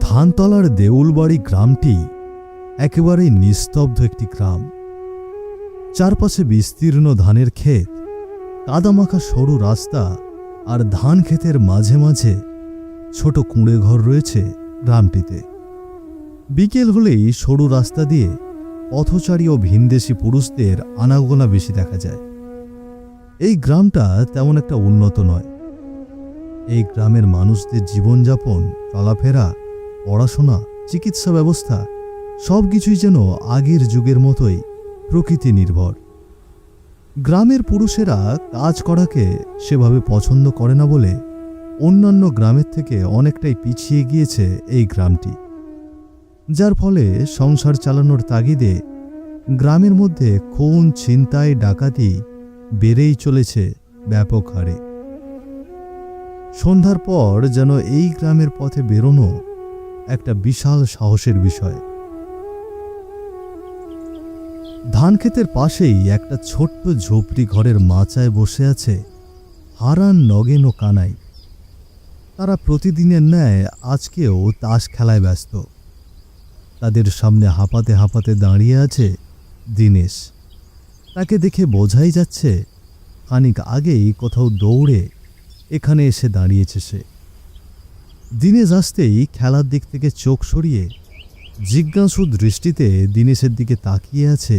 ধানতলার দেউলবাড়ি গ্রামটি একেবারেই নিস্তব্ধ একটি গ্রাম। চারপাশে বিস্তীর্ণ ধানের ক্ষেত, কাদামাখা সরু রাস্তা আর ধান ক্ষেতের মাঝে মাঝে ছোট কুঁড়ে ঘর রয়েছে গ্রামটিতে। বিকেল হলেই সরু রাস্তা দিয়ে পথচারী ও ভিনদেশি পুরুষদের আনাগোনা বেশি দেখা যায়। এই গ্রামটা তেমন একটা উন্নত নয়। এই গ্রামের মানুষদের জীবনযাপন, চলাফেরা, পড়াশোনা, চিকিৎসা ব্যবস্থা সবকিছুই যেন আগের যুগের মতোই প্রকৃতি নির্ভর। গ্রামের পুরুষেরা কাজ করাকে সেভাবে পছন্দ করে না বলে অন্যান্য গ্রামের থেকে অনেকটাই পিছিয়ে গিয়েছে এই গ্রামটি, যার ফলে সংসার চালানোর তাগিদে গ্রামের মধ্যে খুন, ছিনতাই, ডাকাতি বেড়েই চলেছে ব্যাপক হারে। সন্ধ্যার পর যেন এই গ্রামের পথে বেরোনো একটা বিশাল সাহসের বিষয়। ধানক্ষেতের পাশেই একটা ছোট্ট ঝোপড়ি ঘরের মাচায় বসে আছে হারান, নগেন ও কানাই। তারা প্রতিদিনের ন্যায় আজকেও তাস খেলায় ব্যস্ত। তাদের সামনে হাঁপাতে হাঁপাতে দাঁড়িয়ে আছে দীনেশ। তাকে দেখে বোঝাই যাচ্ছে খানিক আগেই কোথাও দৌড়ে এখানে এসে দাঁড়িয়েছে সে। দীনেশ আসতেই খেলার দিক থেকে চোখ সরিয়ে জিজ্ঞাসু দৃষ্টিতে দীনেশের দিকে তাকিয়ে আছে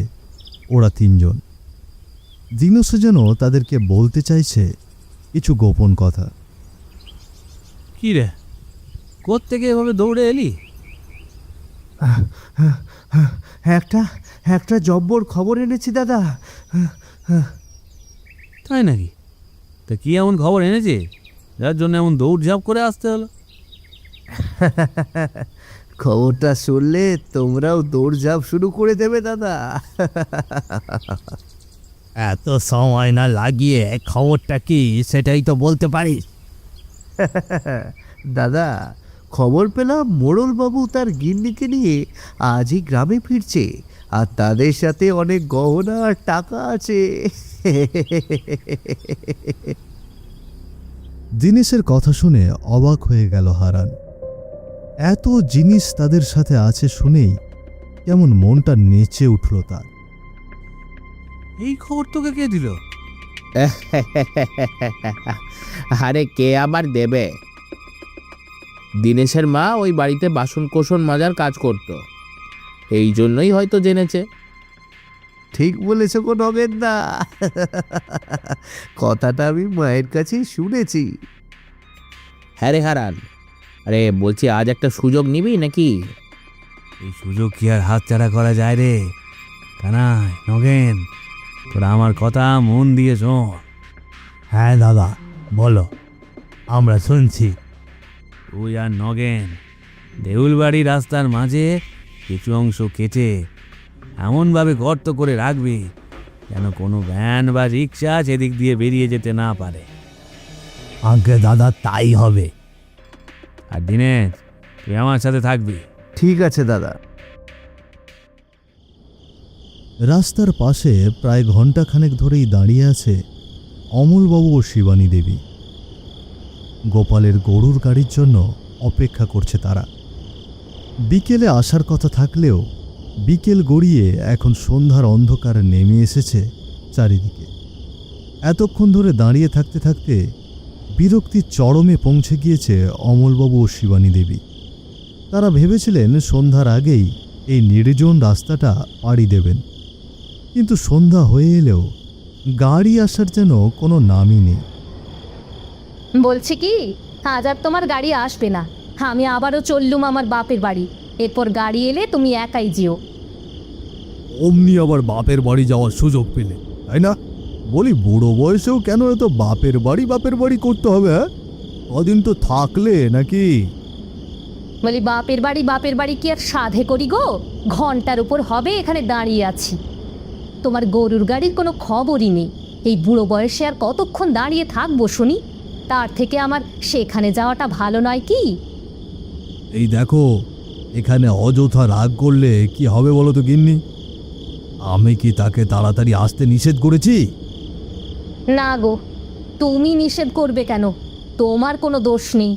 ওরা তিনজন। দীনেশও যেন তাদেরকে বলতে চাইছে কিছু গোপন কথা। কি রে, কোত্থেকে এভাবে দৌড়ে এলি? একটা জব্বর খবর এনেছি দাদা। তাই নাকি? তা কি এমন খবর এনেছে যার জন্য এমন দৌড়ঝাঁপ করে আসতে হলো? খবরটা শুনলে তোমরাও দৌড়ঝাঁপ শুরু করে দেবে দাদা। এত সময় না লাগিয়ে খবরটা কি সেটাই তো বলতে পারিস। দাদা, খবর পেলাম মোড়লবাবু তার গিন্নিকে নিয়ে আজই গ্রামে ফিরছে, আর তাদের সাথে অনেক গহনা আর টাকা আছে। দীনেশের কথা শুনে অবাক হয়ে গেল হারান। এত জিনিস তাদের সাথে আছে শুনেই কেমন মনটা নেচে উঠল তার। এই খবর তোকে কে দিল? আরে কে আবার দেবে? দীনেশের মা ওই বাড়িতে বাসন কোসন মাজার কাজ করত, এই জন্যই হয়তো জেনেছে। ঠিক বলেছ গো নগেন দা, কথাটা আমি মায়ের কাছেই শুনেছি। হ্যাঁ রে হারান, আরে বলছি আজ একটা সুযোগ নিবি নাকি? এই সুযোগ কি আর হাতছাড়া করা যায় রে? কানাই, নগেন, তোরা আমার কথা মন দিয়ে শোন। হ্যাঁ দাদা, বলো, আমরা শুনছি। তুই আর নগেন দেউলবাড়ি রাস্তার মাঝে কিছু অংশ কেটে এমনভাবে গর্ত করে রাখবি যেন কোনো ভ্যান বা রিক্সা সেদিক দিয়ে বেরিয়ে যেতে না পারে। আগে দাদা, তাই হবে। আর দিনেশ, তুই আমার সাথে থাকবি। ঠিক আছে দাদা। রাস্তার পাশে প্রায় ঘণ্টাখানেক ধরেই দাঁড়িয়ে আছে অমলবাবু ও শিবানী দেবী। গোপালের গরুর গাড়ির জন্য অপেক্ষা করছে তারা। বিকেলে আসার কথা থাকলেও বিকেল গড়িয়ে এখন সন্ধ্যার অন্ধকার নেমে এসেছে চারিদিকে। এতক্ষণ ধরে দাঁড়িয়ে থাকতে থাকতে বিরক্তির চরমে পৌঁছে গিয়েছে অমলবাবু ও শিবানী দেবী। তারা ভেবেছিলেন সন্ধ্যার আগেই এই নির্জন রাস্তাটা পাড়ি দেবেন, কিন্তু সন্ধ্যা হয়ে এলেও গাড়ি আসার যেন কোনো নামই নেই। বলছি কি, আজ আর তোমার গাড়ি আসবে না। আমি আবারও চললুম আমার বাপের বাড়ি। এরপর গাড়ি এলে তুমি একাই যেও। অমনি আবার বাপের বাড়ি যাওয়ার সুযোগ পেলে, তাই না? বলি, বুড়ো বয়সেও কেন এত বাপের বাড়ি করতে হবে? হ্যাঁ, কদিন তো থাকলে নাকি? বলি, বাপের বাড়ি কি আর সাধে করি গো? ঘন্টার উপর হবে এখানে দাঁড়িয়ে আছি। তোমার গরুর গাড়ির কোনো খবরই নেই। এই বুড়ো বয়সে আর কতক্ষণ দাঁড়িয়ে থাকবো শুনি? তার থেকে আমার সেখানে যাওয়াটা ভালো নয় কি? এই দেখো, এখানে অযথা রাগ করলে কি হবে বলো তো গিন্নি? আমি কি তাকে তাড়াতাড়ি আসতে নিষেধ করেছি? না গো, তুমি নিষেধ করবে কেন? তোমার কোনো দোষ নেই,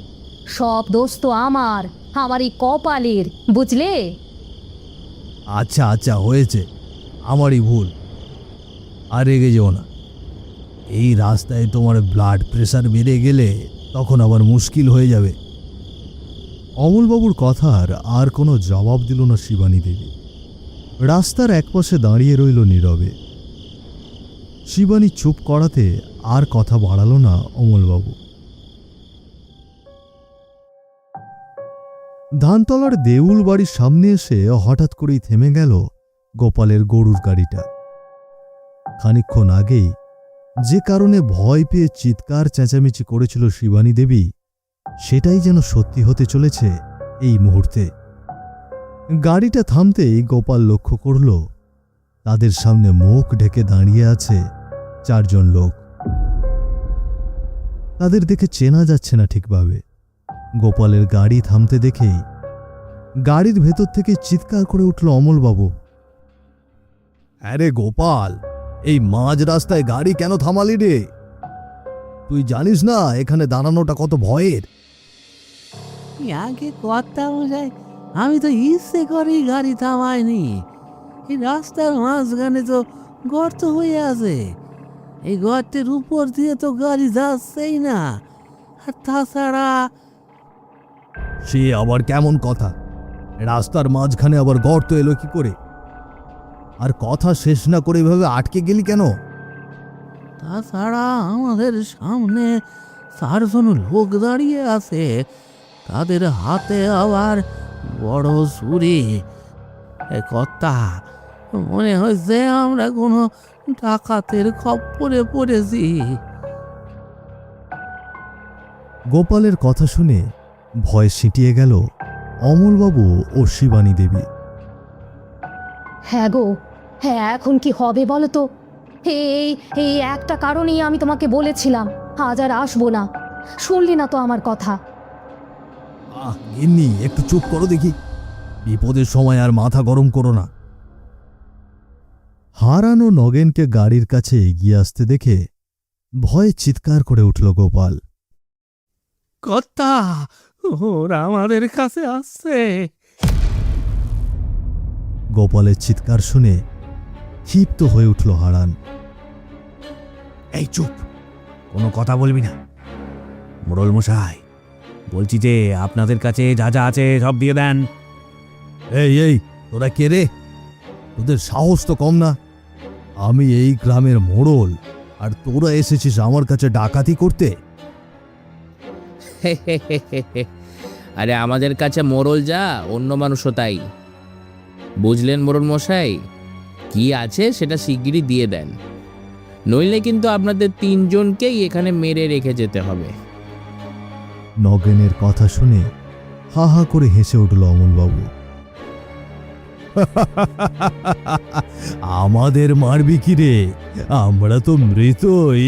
সব দোষ তো আমার। আমার এই কপালের, বুঝলে? আচ্ছা আচ্ছা, হয়েছে, আমারই ভুল। আর রেগে যেও না। এই রাস্তায় তোমার ব্লাড প্রেশার বেড়ে গেলে তখন আবার মুশকিল হয়ে যাবে। অমলবাবুর কথার আর কোনো জবাব দিল না শিবানী দেবী। রাস্তার একপাশে দাঁড়িয়ে রইল নীরবে। শিবানী চুপ করাতে আর কথা বাড়ালো না অমলবাবু। ধানতলার দেউল বাড়ির সামনে এসে হঠাৎ করেই থেমে গেল গোপালের গরুর গাড়িটা। খানিকক্ষণ আগেই যে কারণে ভয় পেয়ে চিৎকার চেঁচামেচি করেছিল শিবানী দেবী, সেটাই যেন সত্যি হতে চলেছে এই মুহূর্তে। গাড়িটা থামতেই গোপাল লক্ষ্য করল তাদের সামনে মুখ ঢেকে দাঁড়িয়ে আছে চারজন লোক। তাদের দেখে চেনা যাচ্ছে না ঠিকভাবে। গোপালের গাড়ি থামতে দেখেই গাড়ির ভেতর থেকে চিৎকার করে উঠল অমলবাবু। আরে গোপাল, এই মাঝ রাস্তায় গাড়ি কেন থামালি রে? তুই জানিস না এখানে দাঁড়ানোটা কত ভয়ের? আগে কথা বোঝাই, আমি তো ইচ্ছে করেই গাড়ি থামাইনি। এই রাস্তার মাঝখানে তো গর্ত হয়ে আছে, এই গর্তের উপর দিয়ে তো গাড়ি যাচ্ছেই না। আর তাছাড়া সে আবার কেমন কথা? রাস্তার মাঝখানে আবার গর্ত এলো কি করে? আর কথা শেষ না করে এভাবে আটকে গেলি কেন? তাছাড়া আমাদের সামনে চারজন লোক দাঁড়িয়ে আছে, তাদের হাতে আবার বড় ছুরি। এ কর্তা, মনে হয়েছে আমরা কোনো ডাকাতের খপ্পরে পড়েছি। গোপালের কথা শুনে ভয় সিঁটিয়ে গেল অমলবাবু ও শিবানী দেবী। হ্যাঁ গো, হ্যাঁ, এখন কি হবে বলো তো? এই এই একটা কারণেই আমি তোমাকে বলেছিলাম আজ আর আসবো না। শুনলি না তো আমার কথা? গিন্নি, একটু চুপ করো দেখি। বিপদের সময় আর মাথা গরম করো না। হারানো নগেনকে গাড়ির কাছে এগিয়ে আসতে দেখে ভয়ে চিৎকার করে উঠল গোপাল। কর্তা, ওরা আমাদের কাছে আসছে। গোপালের চিৎকার শুনে ক্ষিপ্ত হয়ে উঠল হারান। এই চুপ, কোনো কথা বলবি না। মোড়ল মশাই, বলছি যে আপনাদের কাছে যা যা আছে সব দিয়ে দেন। এই এই, তোরা কে রে? তোদের সাহস তো কম না। আমি এই গ্রামের মোড়ল, আর তোরা এসেছিস আমার কাছে ডাকাতি করতে? আরে আমাদের কাছে মোড়ল যা, অন্য মানুষও তাই। বুঝলেন মোড়ল মশাই, কি আছে সেটা শিগগিরই দিয়ে দেন, নইলে কিন্তু আপনাদের তিনজনকেই এখানে মেরে রেখে যেতে হবে। নগেনের কথা শুনে হা হা করে হেসে উঠল অমলবাবু। আমাদের মারবি কি রে? আমরা তো মৃতই।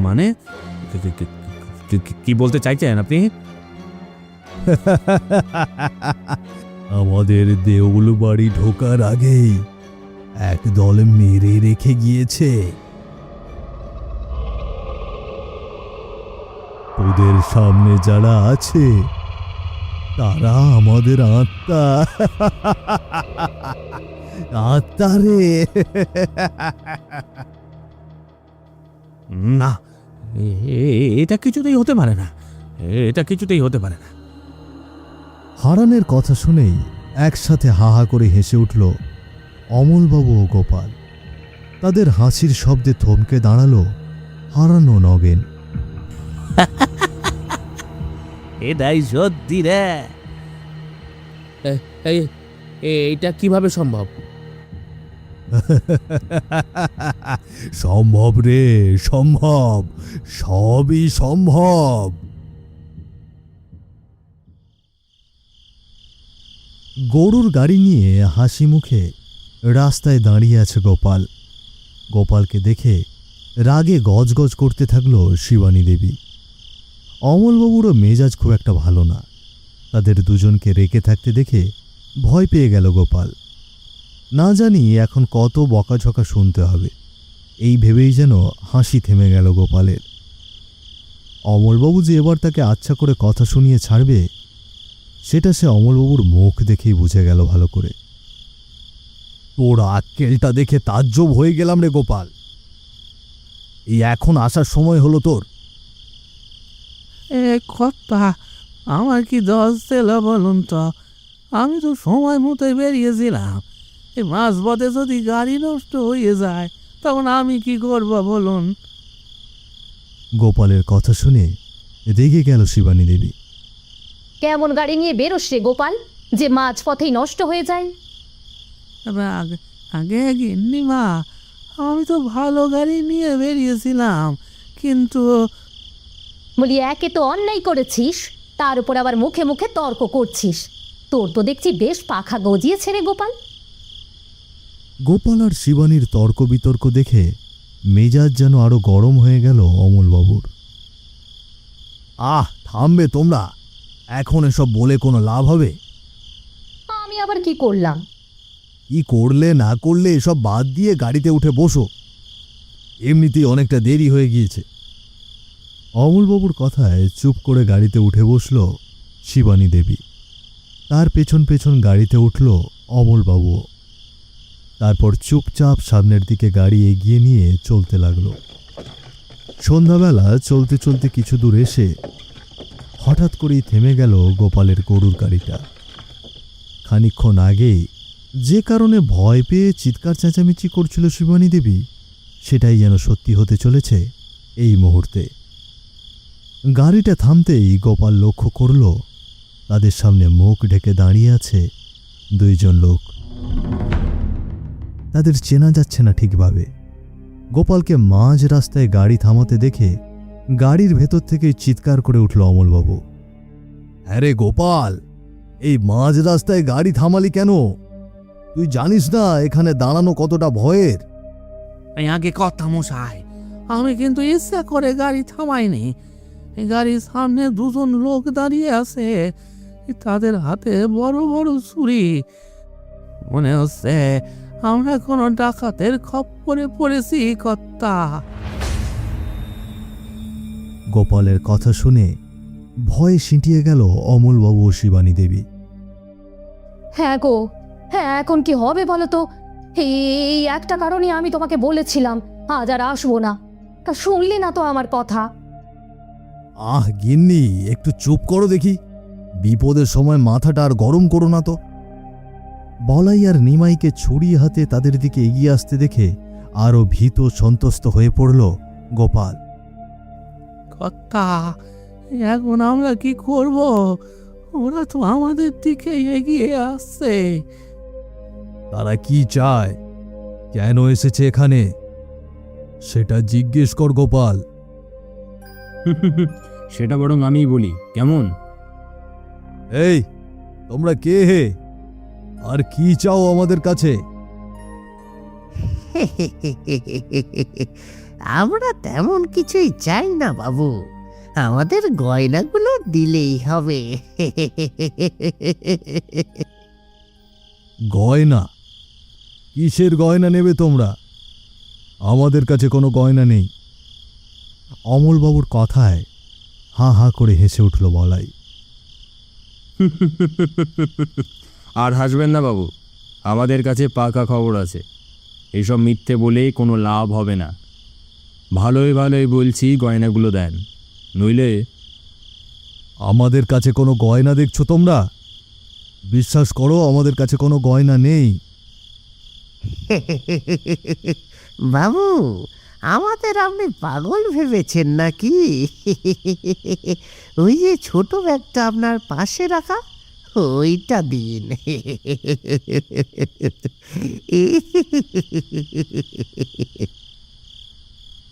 মানে কি বলতে চাইছেন আপনি? আমাদের দেউল বাড়ি ঢোকার আগেই একদল মেরে রেখে গিয়েছে। ওদের সামনে যারা আছে তারা আমাদের আত্মা। আত্মা রে। না, এটা কিছুতেই হতে পারে না, এটা কিছুতেই হতে পারে না। হারানের কথা শুনেই একসাথে হা হা করে হেসে উঠল অমলবাবু ও গোপাল। তাদের হাসির শব্দে থমকে দাঁড়ালো হারানো নগেন। এটাই সত্যি রে। এইটা কিভাবে সম্ভব? সম্ভব রে, সম্ভব, সবই সম্ভব। গরুর গাড়ি নিয়ে হাসি মুখে রাস্তায় দাঁড়িয়ে আছে গোপাল। গোপালকে দেখে রাগে গজগজ করতে থাকলো শিবানী দেবী। অমলবাবুরও মেজাজ খুব একটা ভালো না। তাদের দুজনকে রেখে থাকতে দেখে ভয় পেয়ে গেল গোপাল। না জানি এখন কত বকাঝকা শুনতে হবে, এই ভেবেই যেন হাসি থেমে গেল গোপালের। অমলবাবু যে এবার তাকে আচ্ছা করে কথা শুনিয়ে ছাড়বে সেটা সে অমলবাবুর মুখ দেখেই বুঝে গেল ভালো করে। তোর আক্কেলটা দেখে তাজ্জব হয়ে গেলাম রে গোপাল। এই এখন আসার সময় হলো তোর? এ কথা আমার কি দশ ছিল বলুন তো? আমি তো সময় মতোই বেরিয়েছিলাম। এই মাঝ পথে যদি গাড়ি নষ্ট হয়ে যায় তখন আমি কি করব বলুন? গোপালের কথা শুনে রেগে গেল শিবানী দেবী। কেমন গাড়ি নিয়ে বেরোস রে গোপাল যে মাঝ পথেই নষ্ট হয়ে যায়? আগে আগে গিন্নিমা, আমি তো ভালো গাড়ি নিয়ে বেরিয়েছিলাম, কিন্তু বলি একে তো অন্যায় করেছিস, তার উপর আবার মুখে মুখে তর্ক করছিস। তোর তো দেখছি বেশ পাখা গজিয়েছে রে গোপাল। গোপাল আর শিবানীর তর্ক বিতর্ক দেখে মেজাজ যেন আরো গরম হয়ে গেল অমলবাবুর। থামবে তোমরা, এখন এসব বলে কোনো লাভ হবে? আমি আবার কি করলাম? কি করলে না করলে এসব বাদ দিয়ে গাড়িতে উঠে বসো, এমনিতেই অনেকটা দেরি হয়ে গিয়েছে। অমলবাবুর কথায় চুপ করে গাড়িতে উঠে বসল শিবানী দেবী। তার পেছন পেছন গাড়িতে উঠল অমলবাবুও। তারপর চুপচাপ সামনের দিকে গাড়ি এগিয়ে নিয়ে চলতে লাগলো। সন্ধ্যাবেলা চলতে চলতে কিছু দূর এসে হঠাৎ করেই থেমে গেল গোপালের গরুর গাড়িটা। খানিকক্ষণ আগে যে কারণে ভয় পেয়ে চিৎকার চেঁচামেচি করছিল শিবানী দেবী, সেটাই যেন সত্যি হতে চলেছে এই মুহূর্তে। গাড়িটা থামতেই গোপাল লক্ষ্য করল তাদের সামনে মুখ ঢেকে দাঁড়িয়ে আছে দুইজন লোক। তাদের চেনা যাচ্ছে না ঠিকভাবে। গোপালকে মাঝ রাস্তায় গাড়ি থামাতে দেখে গাড়ির ভেতর থেকে চিৎকার করে উঠল অমলবাবু। হ্যাঁ রে গোপাল, এই মাঝ রাস্তায় গাড়ি থামালি কেন? তুই জানিস না এখানে দাঁড়ানো কতটা ভয়ের? আগে কথা মশাই, আমি কিন্তু ইচ্ছা করে গাড়ি থামাইনি। এই গাড়ির সামনে দুজন লোক দাঁড়িয়ে আছে, তাদের হাতে বড় বড় ছুরি। মনে হচ্ছে আমরা কোনো ডাকাতের খপ্পরে পড়েছি কর্তা। গোপালের কথা শুনে ভয়ে সিঁটিয়ে গেল অমলবাবু ও শিবানী দেবী। হ্যাঁ গো, হ্যাঁ এখন কি হবে বলো তো? এই একটা কারণে আমি তোমাকে বলেছিলাম আজ আর আসবো না, তা শুনলি না তো আমার কথা। গিন্নি, একটু চুপ করো দেখি, বিপদের সময় মাথাটা আর গরম করো না তো। বলাই আর নিমাইকে ছুরি হাতে তাদের দিকে এগিয়ে আসতে দেখে আরো ভীত সন্ত্রস্ত হয়ে পড়ল গোপাল। কর্তা, এখন আমরা কি করব? ওরা তো আমাদের দিকে এগিয়ে আসছে। তারা কি চায়, কেন এসেছে এখানে, সেটা জিজ্ঞেস কর গোপাল। সেটা বরং আমিই বলি, কেমন? এই, তোমরা কে হে, আর কি চাও আমাদের কাছে? আমরা তেমন কিছুই চাই না বাবু, আমাদের গয়নাগুলো দিলেই হবে। গয়না? কিসের গয়না নেবে তোমরা? আমাদের কাছে কোনো গয়না নেই। অমলবাবুর কথায় হাঁ হাঁ করে হেসে উঠল বলাই। আর হাসবেন না বাবু, আমাদের কাছে পাকা খবর আছে। এসব মিথ্যে বলে কোনো লাভ হবে না। ভালোই ভালোই বলছি, গয়নাগুলো দেন, নইলে। আমাদের কাছে কোনো গয়না দেখছো তোমরা? বিশ্বাস করো, আমাদের কাছে কোনো গয়না নেই। বাবু, আমাদের আপনি পাগল ভেবেছেন নাকি? ওই যে ছোট ব্যাগটা আপনার পাশে রাখা, ওইটা দিন।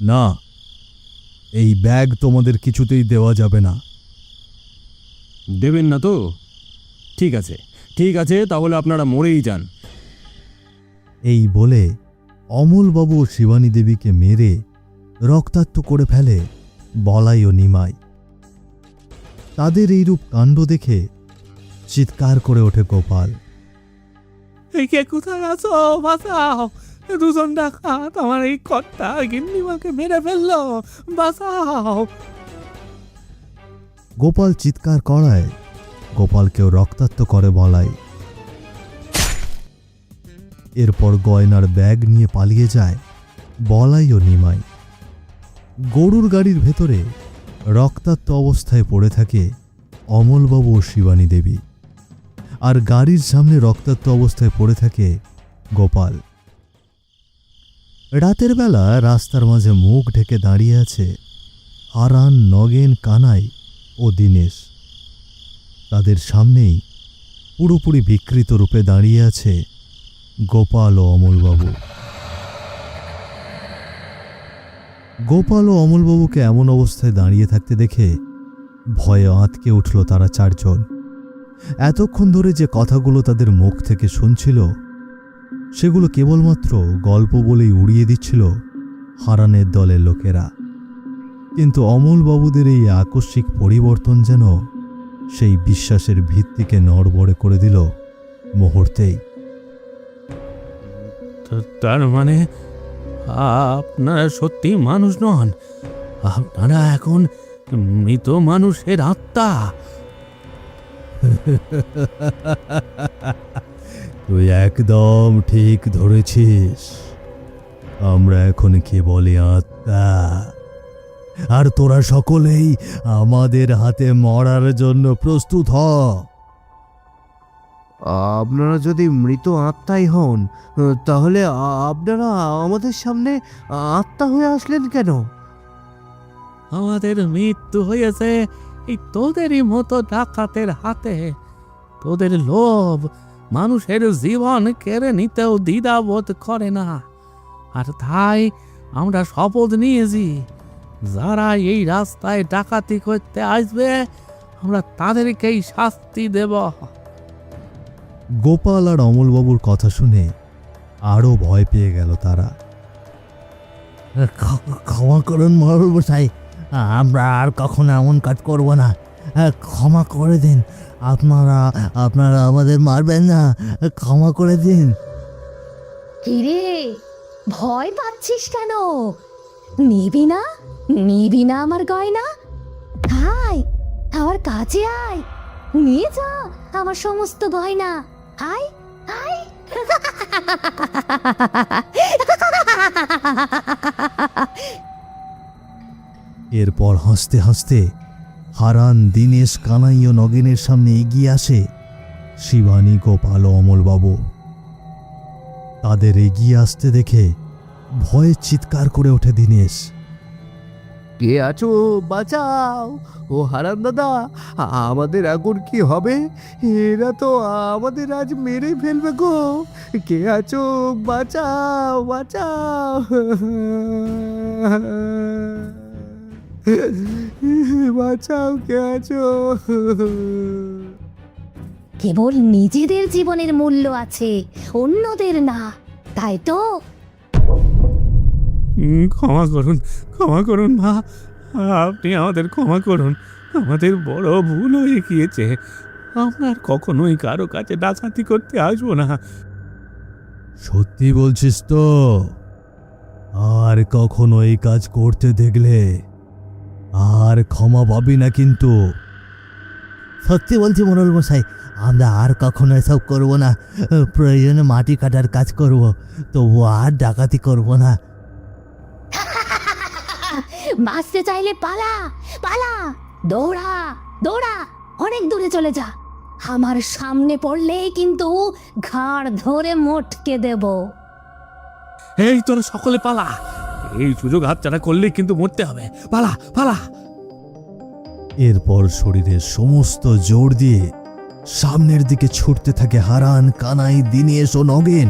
না, এই ব্যাগ তোমাদের কিছুতেই দেওয়া যাবে না। দেবেন না তো? ঠিক আছে, ঠিক আছে, তাহলে আপনারা মরেই যান। এই বলে অমলবাবু ও শিবানী দেবীকে মেরে রক্তাক্ত করে ফেলে বলাই ও নিমাই। তাদের এইরূপ কাণ্ড দেখে চিৎকার করে ওঠে গোপাল। কে কোথায় আছো? বাঁচাও! দুজন ডাকাত আমার এই কর্তা গিন্নিমাকে মেরে ফেললো, বাঁচাও! গোপাল চিৎকার করায় গোপালকেও রক্তাক্ত করে বলাই। এরপর গয়নার ব্যাগ নিয়ে পালিয়ে যায় বলাই ও নিমাই। গরুর গাড়ির ভেতরে রক্তাক্ত অবস্থায় পড়ে থাকে অমলবাবু ও শিবানী দেবী, আর গাড়ির সামনে রক্তাক্ত অবস্থায় পড়ে থাকে গোপাল। রাতের বেলা রাস্তার মাঝে মুখ ঢেকে দাঁড়িয়ে আছে হারান, নগেন, কানাই ও দীনেশ। তাদের সামনেই পুরোপুরি বিকৃত রূপে দাঁড়িয়ে আছে গোপাল ও অমলবাবু। গোপাল ও অমলবাবুকে এমন অবস্থায় দাঁড়িয়ে থাকতে দেখে ভয়ে আঁতকে উঠল তারা চারজন। এতক্ষণ ধরে যে কথাগুলো তাদের মুখ থেকে শুনছিল সেগুলো কেবলমাত্র গল্প বলেই উড়িয়ে দিচ্ছিল হারানের দলের লোকেরা। কিন্তু অমলবাবুদের এই আকস্মিক পরিবর্তন যেন সেই বিশ্বাসের ভিত্তিকে নড়বড়ে করে দিল মুহূর্তেই। তার মানে আপনারা সত্যি মানুষ নন, আপনারা এখন মৃত মানুষের আত্মা। তুই একদম ঠিক ধরেছিস, আমরা এখন কেবলই আত্মা, আর তোরা সকলেই আমাদের হাতে মরার জন্য প্রস্তুত হ। আপনারা যদি মৃত আত্মাই হন, তাহলে আপনারা আমাদের সামনে আত্মা হয়ে আসলেন কেন? আমাদের মৃত্যু হয়েছে এই তোদেরই মতো ডাকাতের হাতে। তোদের লোভ মানুষের জীবন কেড়ে নিতেও দ্বিধাবোধ করে না, আর তাই আমরা শপথ নিয়েছি যারা এই রাস্তায় ডাকাতি করতে আসবে আমরা তাদেরকেই শাস্তি দেব। গোপাল আর অমলবাবুর কথা শুনে আরো ভয় পেয়ে গেল তারা। ক্ষমা করুন মরল মশাই, আমরা আর কখনো এমন কাজ করব না, ক্ষমা করে দিন। আপনারা আপনারা আমাদের মারবেন না, ক্ষমা করে দিন। কিরে, ভয় পাচ্ছিস কেন? নিবি না? নিবি না আমার গয়না? আয়, আমার কাছে আয়, নিয়ে যা আমার সমস্ত গয়না। আয় আয়। এরপর হাসতে হাসতে হারান, দীনেশ, কানাই ও নগেনের সামনে এগিয়ে আসে শিবানী, গোপাল ও অমলবাবু। তাদের এগিয়ে আসতে দেখে ভয়ে চিৎকার করে ওঠে দীনেশ। কে আছো? বাঁচাও! ও হারান দাদা, আমাদের এখন কি হবে? এরা তো আমাদের আজ মেরে ফেলবে গো! কে আছো? বাঁচাও, বাঁচাও! বাঁচাও, কে আছো? কেবল নিজেদের জীবনের মূল্য আছে, অন্যদের না, তাই তো? ক্ষমা করুন, ক্ষমা করুন মা, আপনি আমাদের ক্ষমা করুন। আমাদের বড় ভুল হয়ে গিয়েছে, আমরা আর কখনোই কারো কাছে ডাকাতি করতে আসবো না। সত্যি বলছিস তো? আর কখনো এই কাজ করতে দেখলে আর ক্ষমা পাবি না কিন্তু। সত্যি বলছি মরল মশাই, আমরা আর কখনো এসব করব না। প্রয়োজনে মাটি কাটার কাজ করব, তবু আর ডাকাতি করব না। বাঁচতে চাইলে পালা, পালা, দৌড়া, দৌড়া, অনেক দূরে চলে যা। আমার সামনে পড়লেই কিন্তু ঘাড় ধরে মোটকে দেব। এই তোরা সকলে পালা, এই সুযোগ হাতছাড়া করলে কিন্তু মরতে হবে। পালা, পালা। এরপর শরীরের সমস্ত জোর দিয়ে সামনের দিকে ছুটতে থাকে হারান, কানাই, দীনেশ ও নগেন।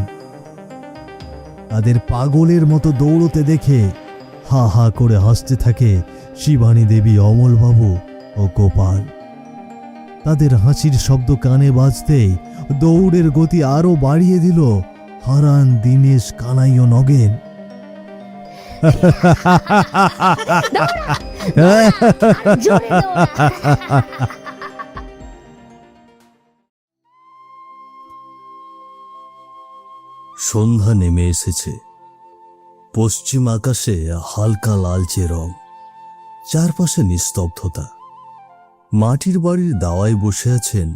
তাদের পাগলের মতো দৌড়তে দেখে হা হা করে হাসতে থাকে শিবানী দেবী, অমলবাবু ও গোপাল। তাদের হাসির শব্দ কানে বাজতেই দৌড়ের গতি আরো বাড়িয়ে দিল হারান, দীনেশ, কানাই ও নগেন। জোরে দৌড়া। সন্ধ্যা নেমে এসেছে। পশ্চিম আকাশে হালকা লালচে রং, চারপাশে নিস্তব্ধতা। মাটির বাড়ির দাওয়ায় বসে আছেন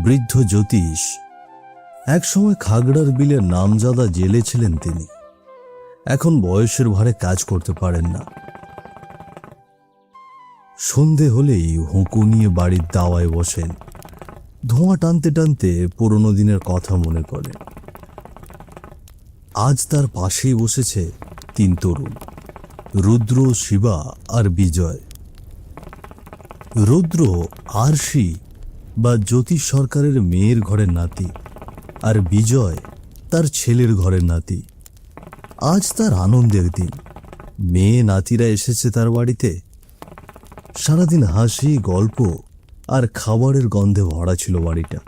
বৃদ্ধ জ্যোতিষ। একসময় খাগড়ার বিলের নামজাদা জেলে ছিলেন তিনি। এখন বয়সের ভারে কাজ করতে পারেন না। সন্ধে হলেই হুঁকো নিয়ে বাড়ির দাওয়ায় বসেন। ধোঁয়া টানতে টানতে পুরনো দিনের কথা মনে করেন। আজ তার পাশেই বসেছে 3 তরুণ, রুদ্র, শিবা আর বিজয়। রুদ্র আরশি বা জ্যোতিষ সরকারের মেয়ের ঘরের নাতি, আর বিজয় তার ছেলের ঘরের নাতি। আজ তার আনন্দের দিন। মেয়ে নাতিরা এসেছে তার বাড়িতে। সারাদিন হাসি, গল্প আর খাবারের গন্ধে ভরা ছিল বাড়িটা।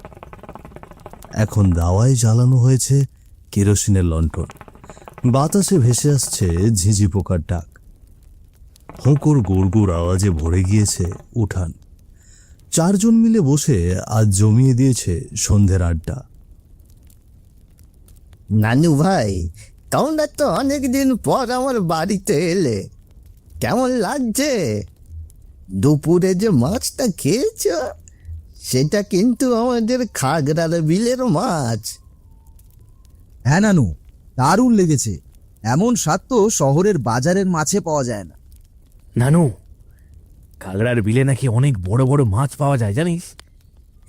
এখন দাওয়ায় জ্বালানো হয়েছে কেরোসিনের লণ্ঠন। বাতাসে ভেসে আসছে ঝিঝি পোকার ডাক। হুঁকোর গুড়গুড় আওয়াজে ভরে গিয়েছে উঠান। 4 জন মিলে বসে আজ জমিয়ে দিয়েছে সন্ধ্যের আড্ডা। নানু ভাই, তোমরা তো অনেকদিন পর আমার বাড়িতে এলে, কেমন লাগছে? দুপুরে যে মাছটা খেয়েছ সেটা কিন্তু আমাদের খাগড়ার বিলের মাছ। হ্যাঁ নানু, দারুণ লেগেছে। এমন স্বাদ তো শহরের বাজারের মাছে পাওয়া যায় না। নানু, খাগড়ার বিলে নাকি অনেক বড় বড় মাছ পাওয়া যায় জানিস?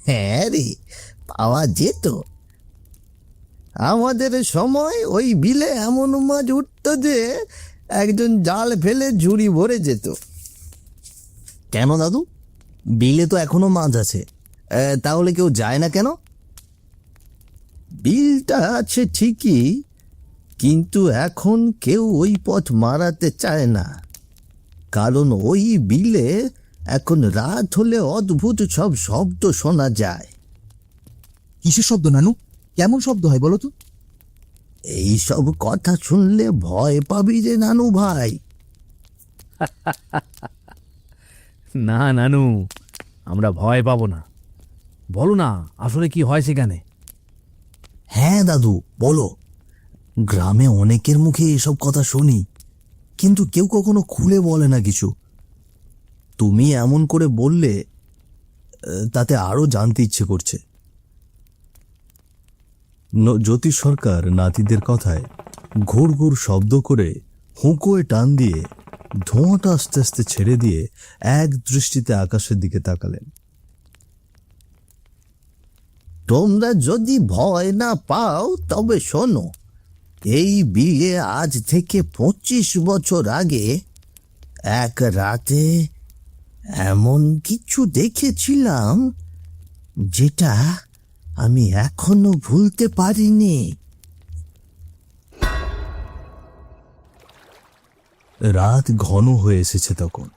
হ্যাঁ রে, পাওয়া যেত। আমাদের সময় ওই বিলে এমন মাছ উঠত যে একজন জাল ফেলে ঝুড়ি ভরে যেত। কেন দাদু, বিলে তো এখনো মাছ আছে, তাহলে কেউ যায় না কেন? বিলটা আছে ঠিকই, কিন্তু এখন কেউ ওই পথ মারাতে চায় না। কারণ ওই বিলে এখন রাত হলে অদ্ভুত সব শব্দ শোনা যায়। কিসের শব্দ নানু? কেমন শব্দ হয় বলো তো? এই সব কথা শুনলে ভয় পাবি রে নানু ভাই। না নানু, আমরা ভয় পাবো না। বলো না, আসলে কি হয় সেখানে? হ্যাঁ দাদু, বলো। গ্রামে অনেকের মুখে এসব কথা শুনি, কিন্তু কেউ কখনো খুলে বলে না কিছু। তুমি এমন করে বললে তাতে আরো জানতে ইচ্ছে করছে। জ্যোতিষ সরকার নাতিদের কথায় ঘুর ঘুর শব্দ করে হুঁকোয় টান দিয়ে ধোঁয়াটা আস্তে আস্তে ছেড়ে দিয়ে এক দৃষ্টিতে আকাশের দিকে তাকালেন। তোমরা যদি ভয় না পাও তবে শোনো, এই বিলে আজ থেকে 25 বছর আগে এক রাতে এমন কিছু দেখেছিলাম যেটা আমি এখনো ভুলতে পারিনি। রাত ঘন হয়ে এসেছে তখন।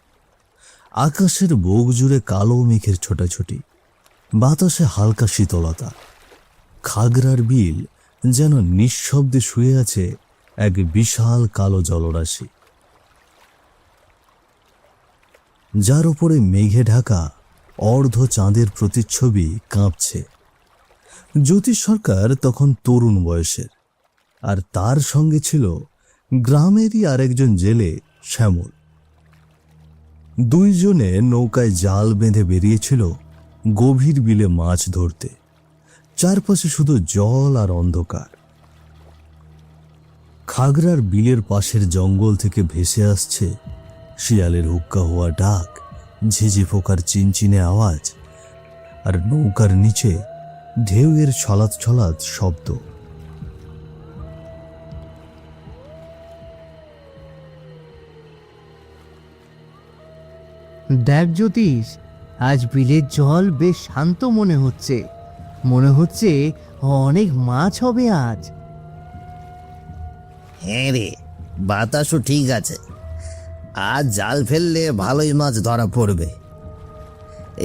আকাশের বুক জুড়ে কালো মেঘের ছোটাছুটি, বাতাসে হালকা শীতলতা। খাগড়ার বিল যেন নিঃশব্দে শুয়ে আছে এক বিশাল কালো জলরাশি, যার উপরে মেঘে ঢাকা অর্ধ চাঁদের প্রতিচ্ছবি কাঁপছে। জ্যোতিষ সরকার তখন তরুণ বয়সের, আর তার সঙ্গে ছিল গ্রামেরই আরেকজন জেলে শ্যামল। 2 জনে নৌকায় জাল বেঁধে বেরিয়েছিল গভীর বিলে মাছ ধরতে। চারপাশে শুধু জল আর অন্ধকার। খাগড়ার বিলের পাশের জঙ্গল থেকে ভেসে আসছে শিয়ালের হুক্কা হওয়া ডাক, ঝিঝি পোকার চিনচিনে আওয়াজ, আর নৌকার নিচে ঢেউয়ের ছলাৎ ছলাৎ শব্দ। দেখ জ্যোতিষ, আজ বিলের জল বেশ শান্ত মনে হচ্ছে। মনে হচ্ছে অনেক মাছ হবে আজ। হ্যাঁ রে, বাতাসও ঠিক আছে। আজ জাল ফেললে ভালোই মাছ ধরা পড়বে।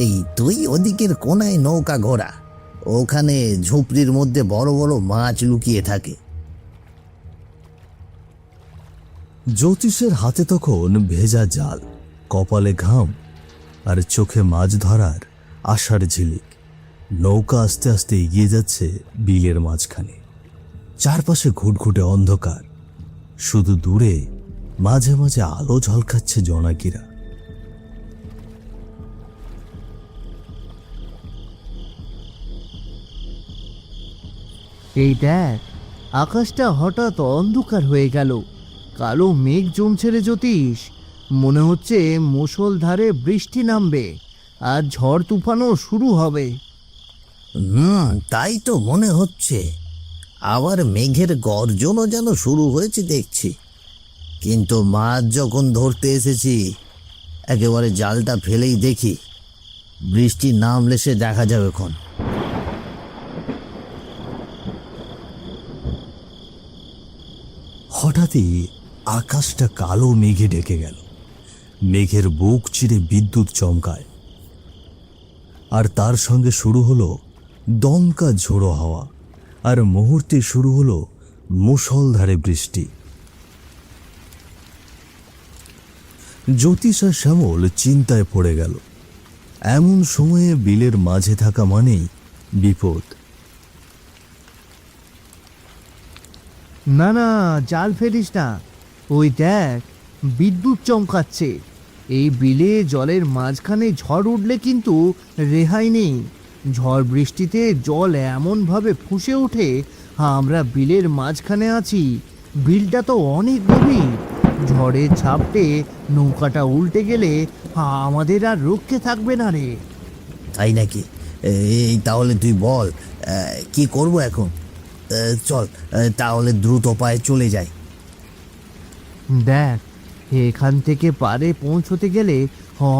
এই তুই ওদিকের কোনায় নৌকা ঘোরা, ওখানে ঝুপড়ির মধ্যে বড় বড় মাছ লুকিয়ে থাকে। জ্যোতিষের হাতে তখন ভেজা জাল, কপালে ঘাম আর চোখে মাছ ধরার আশার ঝিলিক। নৌকা আস্তে আস্তে এগিয়ে যাচ্ছে বিলের মাঝখানে। চারপাশে ঘুটঘুটে অন্ধকার, শুধু দূরে মাঝে মাঝে আলো ঝলকাচ্ছে জোনাকিরা। এই দেখ, আকাশটা হঠাৎ অন্ধকার হয়ে গেল, কালো মেঘ জমছে রে জ্যোতিষ। মনে হচ্ছে মুষলধারে বৃষ্টি নামবে আর ঝড় তুফানও শুরু হবে। তাই তো মনে হচ্ছে। আবার মেঘের গর্জনও যেন শুরু হয়েছে দেখছি। কিন্তু মাছ যখন ধরতে এসেছি, একেবারে জালটা ফেলেই দেখি, বৃষ্টি নামলে সে দেখা যাবে এখন। হঠাৎই আকাশটা কালো মেঘে ঢেকে গেল। মেঘের বুক চিরে বিদ্যুৎ চমকায়, আর তার সঙ্গে শুরু হলো দমকা ঝোড়ো হাওয়া, আর মুহূর্তে শুরু হলো মুষলধারে বৃষ্টি। জ্যোতিষ আর শ্যামল চিন্তায় পড়ে গেল। এমন সময়ে বিলের মাঝে থাকা মানেই বিপদ। না না, জাল ফেলিস না। ওই দেখ, বিদ্যুৎ চমকাচ্ছে। এই বিলে জলের মাঝখানে ঝড় উঠলে কিন্তু রেহাই নেই। ঝড় বৃষ্টিতে জল এমনভাবে ফুঁসে ওঠে, আমরা বিলের মাঝখানে আছি। বিলটা তো অনেক গভীর। ঝড়ের ঝাপটে নৌকাটা উল্টে গেলে আমাদের আর রক্ষে থাকবে না রে। তাই নাকি? এই তাহলে তুই বল, কি করব এখন? চল তাহলে দ্রুত পায়ে চলে যাই। দেখ, এখান থেকে পারে পৌঁছতে গেলে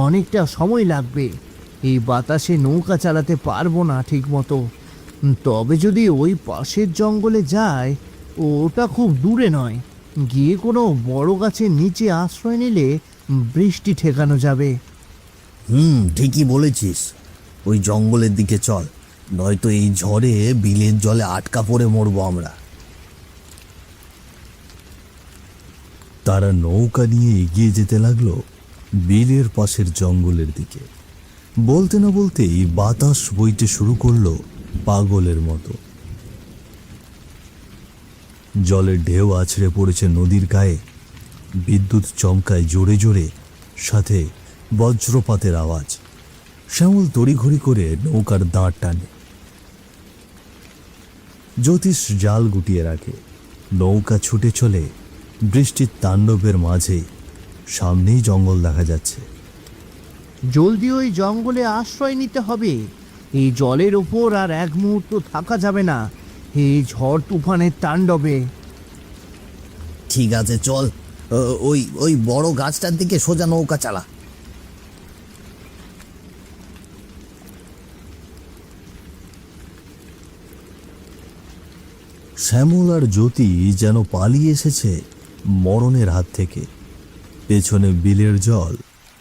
অনেকটা সময় লাগবে। এই বাতাসে নৌকা চালাতে পারবো না ঠিক মতো। তবে যদি ওই পাশের জঙ্গলে যায়, ওটা খুব দূরে নয়, গিয়ে কোনো বড় গাছের নিচে আশ্রয় নিলে বৃষ্টি ঠেকানো যাবে। ঠিকই বলেছিস। ওই জঙ্গলের দিকে চল, নয়তো এই ঝড়ে বিলের জলে আটকা পড়ে মরবো আমরা। তারা নৌকা নিয়ে এগিয়ে যেতে লাগলো বিলের পাশের জঙ্গলের দিকে। বলতে না বলতেই বাতাস বইতে শুরু করলো পাগলের মতো। জলের ঢেউ আছড়ে পড়েছে নদীর গায়ে। বিদ্যুৎ চমকায় জোরে জোরে, সাথে বজ্রপাতের আওয়াজ। শ্যামল তড়িঘড়ি করে নৌকার দাঁড় টানে। জ্যোতিষ জাল গুটিয়ে রাখে। নৌকা ছুটে চলে বৃষ্টির তাণ্ডবের মাঝে। সামনেই জঙ্গল দেখা যাচ্ছে। জলদি ওই জঙ্গলে আশ্রয় নিতে হবে। এই জলের ওপর আর এক মুহূর্ত থাকা যাবে না, এই ঝড় তুফানের তাণ্ডবে। ঠিক আছে, চল। ওই ওই বড় গাছটার দিকে সোজা নৌকা চালা। শ্যামল আর জ্যোতি যেন পালিয়ে এসেছে মরণের হাত থেকে। পেছনে বিলের জল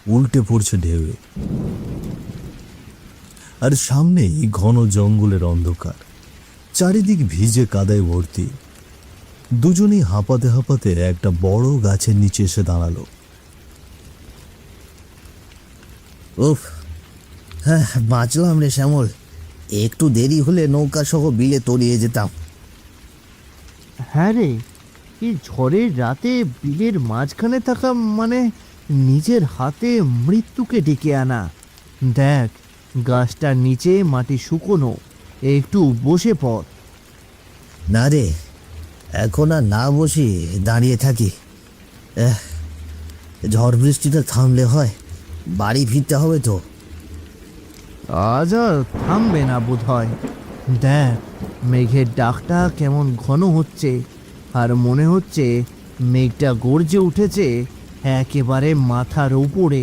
উল্টে পড়ছে ঢেউয়ে, আর সামনেই ঘন জঙ্গলের অন্ধকার। চারিদিক ভিজে কাদায় ভর্তি। দুজনেই হাঁপাতে হাঁপাতে একটা বড় গাছের নিচে এসে দাঁড়ালো। উফ, হ্যাঁ, বাঁচলাম রে শ্যামল। একটু দেরি হলে নৌকা সহ বিলে তলিয়ে যেতাম। হ্যাঁ রে, এই ঝড়ের রাতে বিলের মাঝখানে থাকা মানে নিজের হাতে মৃত্যুকে ডেকে আনা। দেখ, গাছটার নিচে মাটি শুকনো, একটু বসে পড়। না রে, এখন আর না বসে দাঁড়িয়ে থাকি। ঝড় বৃষ্টিটা থামলে হয়, বাড়ি ফিরতে হবে তো। আজ আর থামবে না বোধ হয়। দেখ, মেঘের ডাকটা কেমন ঘন হচ্ছে, আর মনে হচ্ছে মেঘটা গর্জে উঠেছে একেবারে মাথার উপরে।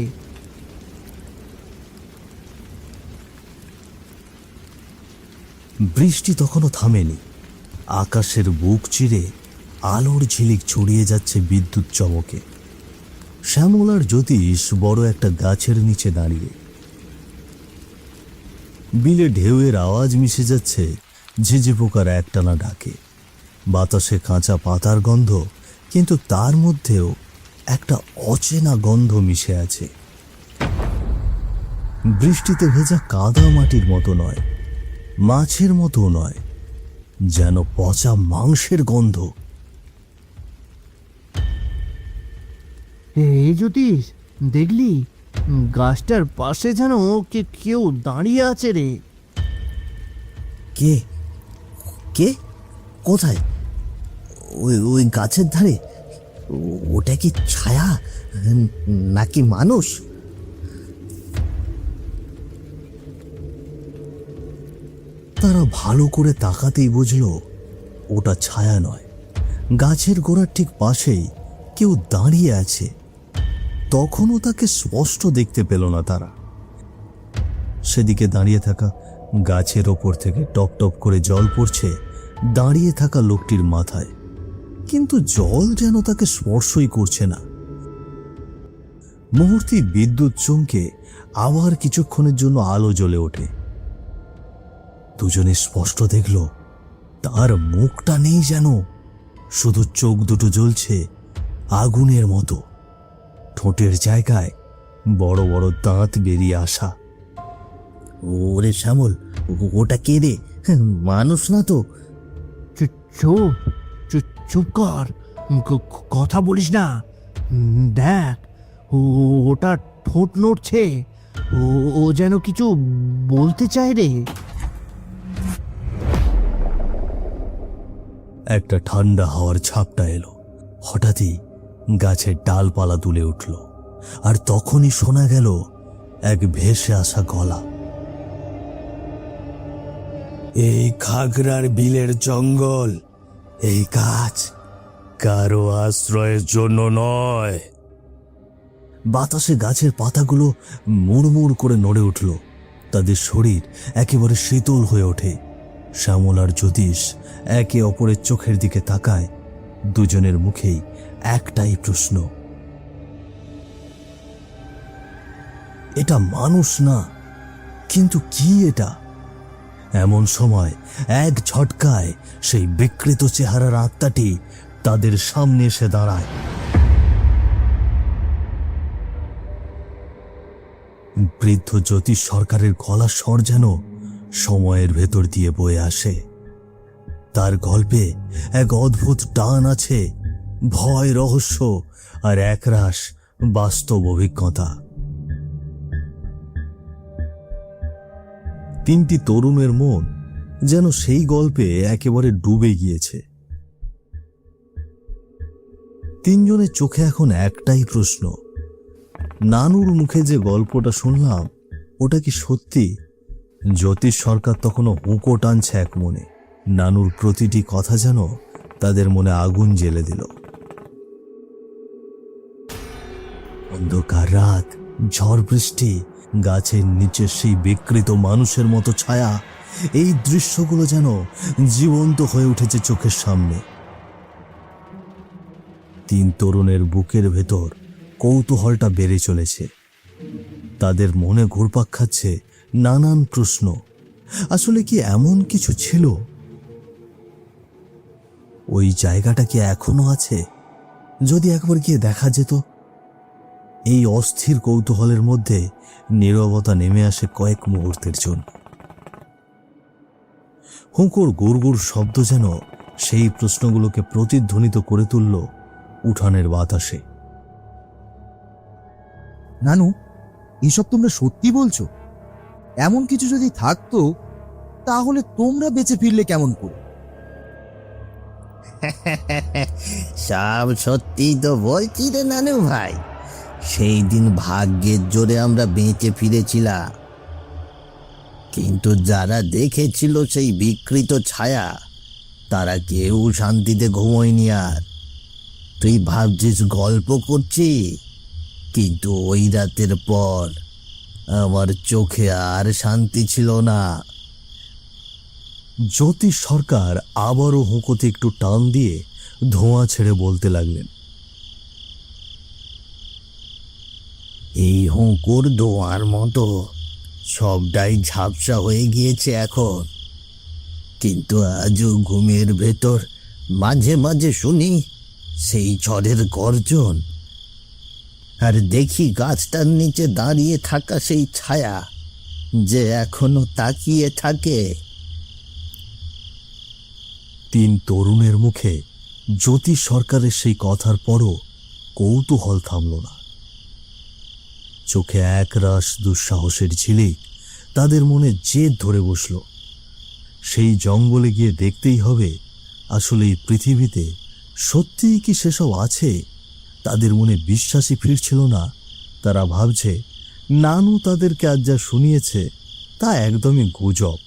বৃষ্টি তখনও থামেনি। আকাশের বুক চিরে আলোর ঝিলিক ছড়িয়ে যাচ্ছে বিদ্যুৎ চমকে। শ্যামল আর জ্যোতিষ বড় একটা গাছের নিচে দাঁড়িয়ে। বিলে ঢেউয়ের আওয়াজ মিশে যাচ্ছে ঝিঝি পোকার একটানা ডাকে। বাতাসে কাঁচা পাতার গন্ধ, কিন্তু তার মধ্যেও একটা অচেনা গন্ধ মিশে আছে। বৃষ্টিতে ভেজা কাদা মাটির মতো নয়, মাছের মতো নয়, যেন পচা মাংসের গন্ধ। এই জ্যোতিষ, দেখলি গাছটার পাশে যেন কেউ দাঁড়িয়ে আছে রে। কে কে কোথায়? ওই ওই গাছের ধারে? ওটা কি ছায়া নাকি মানুষ? তারা ভালো করে তাকাতেই বুঝল ওটা ছায়া নয়, গাছের গোড়ার ঠিক পাশেই কেউ দাঁড়িয়ে আছে। তখনও তাকে স্পষ্ট দেখতে পেল না তারা। সেদিকে দাঁড়িয়ে থাকা গাছের ওপর থেকে টপ টপ করে জল পড়ছে দাঁড়িয়ে থাকা লোকটির মাথায়, কিন্তু জল যেন তাকে স্পর্শই করছে না। মুহূর্তেই বিদ্যুৎ চমকে আবার কিছুক্ষণের জন্য আলো জ্বলে ওঠে। দুজনে স্পষ্ট দেখল তার মুখটা নেই, যেন শুধু চোখ দুটো জ্বলছে আগুনের মতো। ঠোঁটের জায়গায় বড় বড় দাঁত বেরিয়ে আসা। ওরে শ্যামল, ওটা কে রে? মানুষ না তো? চুপ চুপ কর, কথা বলিস না। দেখ, ওটা ঠোঁট নড়ছে, ও যেন কিছু বলতে চায় রে। একটা ঠান্ডা হাওয়ার ঝাপটা এলো। হঠাৎই গাছের ডালপালা দুলে উঠল, আর তখনই শোনা গেল এক ভেসে আসা গলা। এই খাগড়ার বিলের জঙ্গল, এই গাছ কারো আশ্রয়ের জন্য নয়। বাতাসে গাছের পাতাগুলো মুড়মুড় করে নড়ে উঠল, তাদের শরীর একেবারে শীতল হয়ে ওঠে। শ্যামল আর জ্যোতিষ একে অপরের চোখের দিকে তাকায়। দুজনের মুখেই একটাই প্রশ্ন, এটা মানুষ না, কিন্তু কি এটা? এমন সময় এক ঝটকায় সেই বিকৃত চেহারার আত্মাটি তাদের সামনে এসে দাঁড়ায়। বৃদ্ধ জ্যোতিষ সরকারের গলার স্বর যেন সময়ের ভেতর দিয়ে বয়ে আসে। তার গল্পে এক অদ্ভুত টান আছে, ভয়, রহস্য আর একরাশ বাস্তব অভিজ্ঞতা। তিনটি তরুণের মন যেন সেই গল্পে একেবারে ডুবে গিয়েছে। তিনজনের চোখে এখন একটাই প্রশ্ন, নানুর মুখে যে গল্পটা শুনলাম ওটা কি সত্যি? জ্যোতিষ সরকার তখনও হুঁকো টানছে এক মনে। নানুর প্রতিটি কথা যেন তাদের মনে আগুন জ্বেলে দিল। অন্ধকার রাত, ঝড় বৃষ্টি, গাছের নিচে সেই বিকৃত মানুষের মতো ছায়া, এই দৃশ্যগুলো যেন জীবন্ত হয়ে উঠেছে চোখের সামনে। তিন তরুণের বুকের ভেতর কৌতূহলটা বেড়ে চলেছে। তাদের মনে ঘুরপাক খাচ্ছে নানান প্রশ্ন। আসলে কি এমন কিছু ছিল? ওই জায়গাটা কি এখনো আছে? যদি একবার গিয়ে দেখা যেত। এই অস্থির কৌতূহলের মধ্যে নীরবতা নেমে আসে কয়েক মুহূর্তের জন্য। হুঁকোর গুড়গুড় শব্দ যেন সেই প্রশ্নগুলোকে প্রতিধ্বনিত করে তুলল উঠানের বাতাসে। নানু, এসব তোমরা সত্যি বলছো? এমন কিছু যদি থাকতো তাহলে তোমরা বেঁচে ফিরলে কেমন করে? সব সত্যি তো বলছি রে নানু ভাই। সেই দিন ভাগ্যের জোরে আমরা বেঁচে ফিরেছিলাম, কিন্তু যারা দেখেছিল সেই বিকৃত ছায়া তারা কেউ শান্তিতে ঘুমোয়নি। আর তুই ভাবছিস গল্প করছি, কিন্তু ওই রাতের পর আমার চোখে আর শান্তি ছিল না। জ্যোতিষ সরকার আবারও হুঁকোতে একটু টান দিয়ে ধোঁয়া ছেড়ে বলতে লাগলেন, এই হুঁকোর ধোঁয়ার মতো সবটাই ঝাপসা হয়ে গিয়েছে এখন, কিন্তু আজও ঘুমের ভেতর মাঝে মাঝে শুনি সেই ঝড়ের গর্জন, আর দেখি গাছটার নিচে দাঁড়িয়ে থাকা সেই ছায়া যে এখনো তাকিয়ে থাকে। তিন তরুণের মুখে জ্যোতিষ সরকারের সেই কথার পরও কৌতূহল থামল না। চোখে একরাশ দুঃসাহসের ঝিলিক তাদের মনে জেদ ধরে বসল। সেই জঙ্গলে গিয়ে দেখতেই হবে আসলে এই পৃথিবীতে সত্যিই কি সেসব আছে? তাদের মনে বিশ্বাসই ফিরছিল না। তারা ভাবছে নানু তাদেরকে আজ যা শুনিয়েছে তা একদমই গুজব।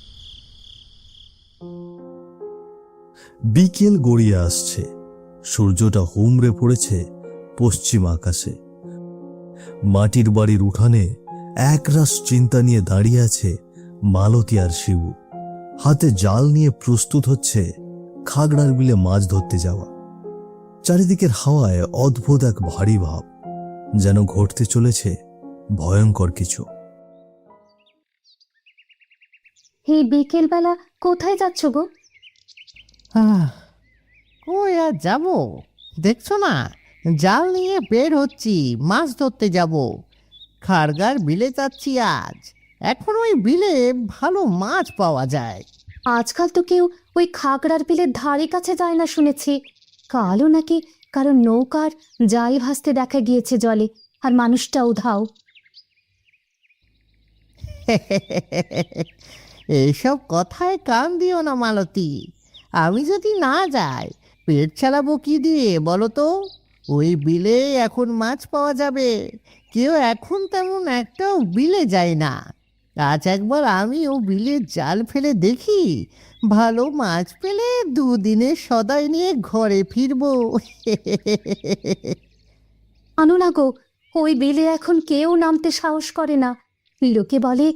বিকেল গড়িয়ে আসছে, সূর্যটা হুমড়ে পড়েছে পশ্চিম আকাশে। মাটির বাড়ির উঠানে একরাশ চিন্তা নিয়ে দাঁড়িয়ে আছে মালতী আর শিবু। হাতে জাল নিয়ে প্রস্তুত হচ্ছে খাগড়ার বিলে মাছ ধরতে যাওয়া। চারিদিকের হাওয়ায় অদ্ভুত এক ভারী ভাব, যেন ঘটতে চলেছে ভয়ঙ্কর কিছু। এই বিকেলবেলা কোথায় যাচ্ছ গো? কই আর যাবো, দেখছো না জাল নিয়ে বের হচ্ছি, মাছ ধরতে যাব। খারগার বিলে যাচ্ছি আজ। এখন ওই বিলে ভালো মাছ পাওয়া যায়। আজকাল তো কেউ ওই খাগড়ার বিলের ধারে কাছে যায় না শুনেছি। কালও নাকি কারণ নৌকার জাল ভাসতে দেখা গিয়েছে জলে, আর মানুষটা উধাও। এইসব কথায় কান দিও না মালতী। আমি যদি না যাই পেট চালাবো কি দিয়ে বলো তো? ওই বিলে এখন মাছ পাওয়া যাবে। কেউ এখন তেমন একটাও বিলে যায় না। আজ একবার আমিও বিলে জাল ফেলে দেখি, ভালো মাছ পেলে দুদিনের সদাই নিয়ে ঘরে ফিরবো। আনো না গো, ওই বিলে এখন কেউ নামতে সাহস করে না। লোকে বলে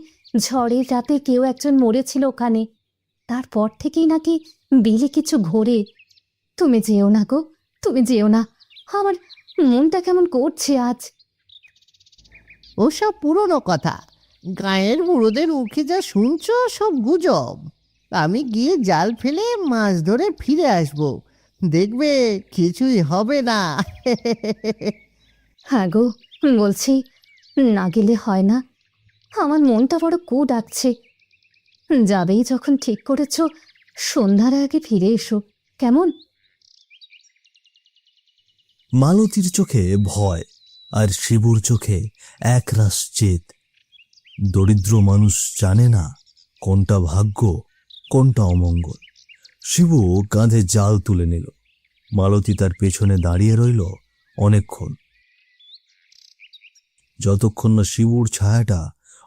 ঝড়ের রাতে কেউ একজন মরেছিল ওখানে, তারপর থেকেই নাকি বিলে কিছু ঘোরে। তুমি যেও না গো, তুমি যেও না, আমার মনটা কেমন করছে আজ। ওসব পুরনো কথা, গায়ের বুড়োদের মুখে যা শুনছো সব গুজব। আমি গিয়ে জাল ফেলে মাছ ধরে ফিরে আসবো, দেখবে কিছুই হবে না। হ্যাঁ গো, বলছি না গেলে হয় না। আমার মনটা বড় কু ডাকছে। যাবেই যখন ঠিক করেছ, সন্ধ্যার আগে ফিরে এসো, কেমন? মালতীর চোখে ভয় আর শিবুর চোখে একরাশ জেদ। দরিদ্র মানুষ জানে না কোনটা ভাগ্য কোনটা অমঙ্গল। শিবু কাঁধে জাল তুলে নিল। মালতী তার পেছনে দাঁড়িয়ে রইল অনেকক্ষণ, যতক্ষণ না শিবুর ছায়াটা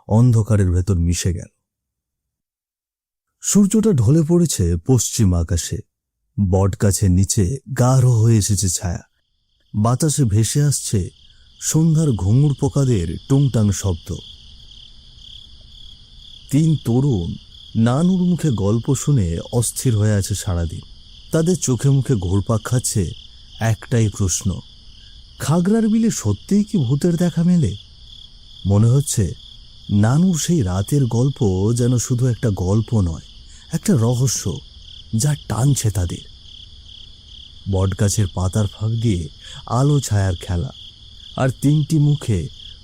অন্ধকারের ভেতর মিশে গেল। সূর্যটা ঢলে পড়েছে পশ্চিম আকাশে। বট গাছের নিচে গাঢ় হয়ে এসেছে ছায়া। বাতাসে ভেসে আসছে সন্ধ্যার ঘুঙুর পোকাদের টুংটাং শব্দ। তিন তরুণ নানুর মুখে গল্প শুনে অস্থির হয়ে আছে সারাদিন। তাদের চোখে মুখে ঘুরপাক খাচ্ছে একটাই প্রশ্ন, খাগড়ার বিলে সত্যিই কি ভূতের দেখা মেলে? মনে হচ্ছে নানুর সেই রাতের গল্প যেন শুধু একটা গল্প নয়, একটা রহস্য যা টানছে তাদের। বটগাছের পাতার ফাঁক দিয়ে আলো ছায়ার খেলা, আর তিনটি মুখে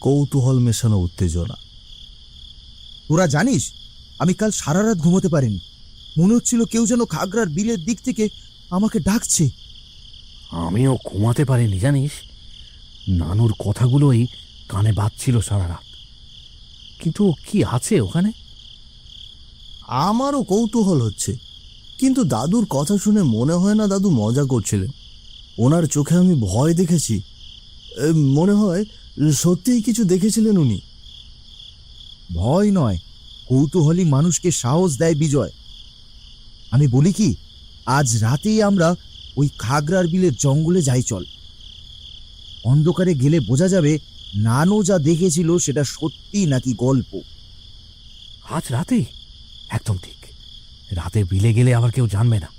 কৌতূহল মেশানো উত্তেজনা। তোরা জানিস, আমি কাল সারা রাত ঘুমোতে পারিনি। মনে হচ্ছিল কেউ যেন খাগড়ার বিলের দিক থেকে আমাকে ডাকছে। আমিও ঘুমাতে পারিনি জানিস, নানুর কথাগুলোই কানে বাজছিল সারা রাত। কিন্তু কি আছে ওখানে? আমারও কৌতূহল হচ্ছে, কিন্তু দাদুর কথা শুনে মনে হয় না দাদু মজা করছিলেন। ওনার চোখে আমি ভয় দেখেছি। মনে হয় সত্যিই কিছু দেখেছিলেন উনি। ভয় নয়, কৌতূহলী মানুষকে সাহস দেয় বিজয়। আমি বলি কি, আজ রাতেই আমরা ওই খাগড়ার বিলের জঙ্গলে যাই চল। অন্ধকারে গেলে বোঝা যাবে নানু যা দেখেছিল সেটা সত্যি নাকি গল্প। আজ রাতেই? একদম ঠিক। রাতে বিলে গেলে আবার কেউ জানবে না,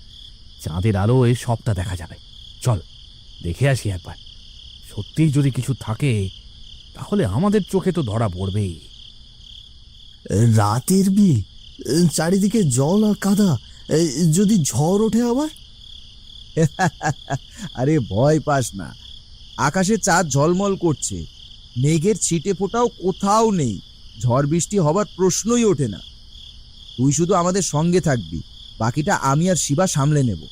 চাঁদের আলোয় সবটা দেখা যাবে। চল দেখে আসি একবার। সত্যিই যদি কিছু থাকে তাহলে আমাদের চোখে তো ধরা পড়বেই। রাতের বিল, চারিদিকে জল আর কাদা, যদি ঝড় ওঠে আবার? আরে ভয় পাস না, আকাশে চাঁদ ঝলমল করছে, মেঘের ছিটে ফোটাও কোথাও নেই, ঝড় বৃষ্টি হবার প্রশ্নই ওঠে না। তুই শুধু আমাদের সঙ্গে থাকবি, বাকিটা আমি আর শিবা সামলে নেব।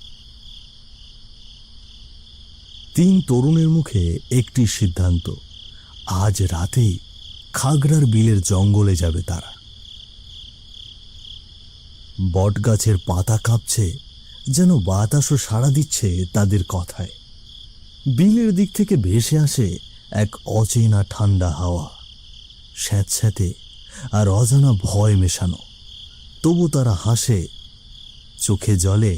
তিন তরুণের মুখে একটি সিদ্ধান্ত, আজ রাতেই খাগড়ার বিলের জঙ্গলে যাবে তারা। বটগাছের পাতা কাঁপছে, যেন বাতাসও সাড়া দিচ্ছে তাদের কথায়। বিলের দিক থেকে ভেসে আসে এক অচেনা ঠান্ডা হাওয়া, স্যাঁতস্যাঁতে আর অজানা ভয় মেশানো। তবু তারা হাসে, চোখে জ্বলে